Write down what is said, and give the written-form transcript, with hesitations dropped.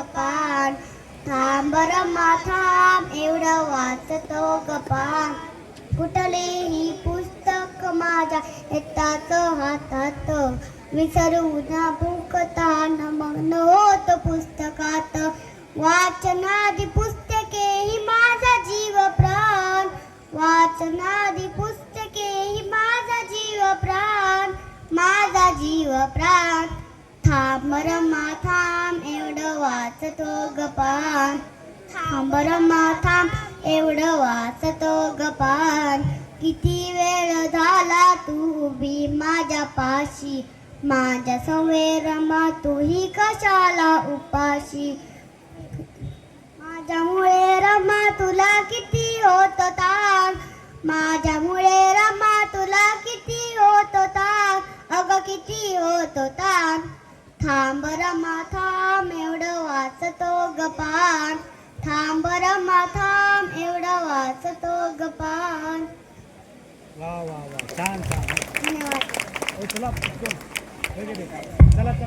गपान. थांब रमा थांब एवढं वाचतो गपान. कुठलेही पुस्तक माझ्या येतात हातात. विसरू न भूकतान मग्न होत पुस्तकात. वाचनादी पुस्तके ही माझा जीव प्राण. वाचनादी पुस्तके ही माझा जीव प्राण. माझा जीव प्राण. थांब रमा थांब एवढं वाचतो गपान. थांब रमा थांब एवढं वाचतो गपान. किती वेळ झाला तू उभी माझ्या पाशी. माझ्या सवे रमा तूही कशाला उपाशी. माझ्यामुळे रमा तुला किती होत ताण. माझ्यामुळे रमा तुला किती होत ताण. अगं किती होत ताण. थांब रमा थांब एवढं वाचतो गपान. थांब रमा थांब एवढं वाचतो गपान. वा वा वा छान छान. धन्यवाद. चला चला चला.